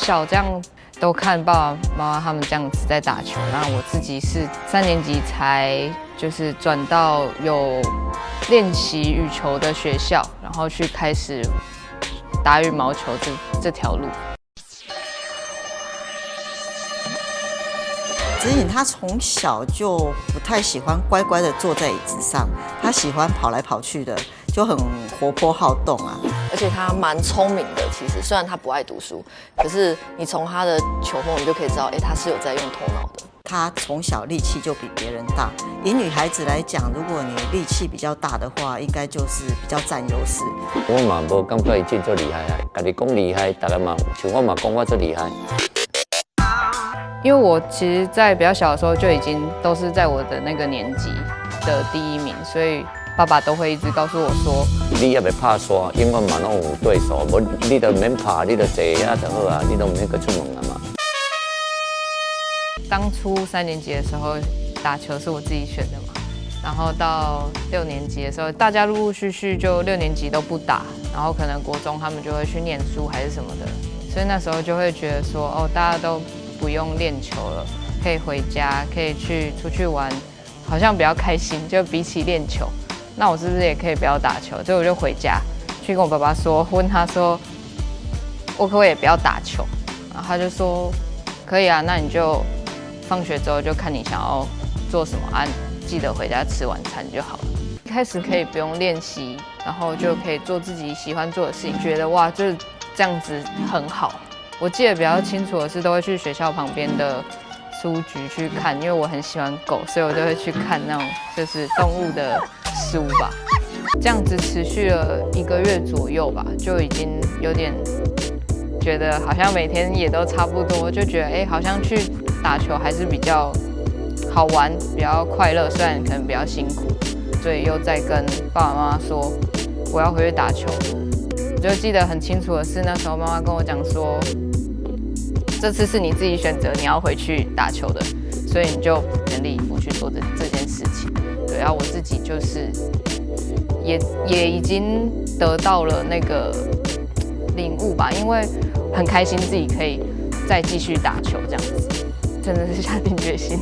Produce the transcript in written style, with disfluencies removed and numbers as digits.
小这样都看爸爸妈妈他们这样子在打球，然后我自己是3年级才就是转到有练习羽球的学校，然后去开始打羽毛球这条路。子颖她从小就不太喜欢乖乖的坐在椅子上，她喜欢跑来跑去的，就很活泼好动啊。而且他蛮聪明的，其实虽然他不爱读书，可是你从他的球风，你就可以知道，他是有在用头脑的。她从小力气就比别人大。以女孩子来讲，如果你力气比较大的话，应该就是比较占优势。我嘛无感觉伊真做厉害啊，家己讲厉害，大家嘛像我嘛讲我最厉害。因为我其实，在比较小的时候就已经都是在我的那个年级的第1名，所以爸爸都会一直告诉我说：“你也袂拍沙，永远嘛拢有对手，无你就免拍，你就坐遐就好啊，你都免去出门啊嘛。”当初3年级的时候打球是我自己选的嘛，然后到6年级的时候，大家陆陆续续就6年级都不打，然后可能国中他们就会去念书还是什么的，所以那时候就会觉得说，哦，大家都不用练球了，可以回家，可以出去玩，好像比较开心，就比起练球，那我是不是也可以不要打球？所以我就回家去跟我爸爸说，问他说，我可不可以也不要打球？然后他就说，可以啊，那你就放学之后就看你想要做什么啊，记得回家吃晚餐就好了。一开始可以不用练习，然后就可以做自己喜欢做的事情，觉得哇，就是这样子很好。我记得比较清楚的是，都会去学校旁边的书局去看，因为我很喜欢狗，所以我就会去看那种就是动物的书吧。这样子持续了1个月左右吧，就已经有点觉得好像每天也都差不多，就觉得好像去打球还是比较好玩，比较快乐，虽然可能比较辛苦，所以又在跟爸爸妈妈说我要回去打球。我就记得很清楚的是，那时候妈妈跟我讲说，这次是你自己选择你要回去打球的，所以你就全力以赴去做这件事情。对，然后我自己就是也已经得到了那个领悟吧，因为很开心自己可以再继续打球这样子，真的是下定决心。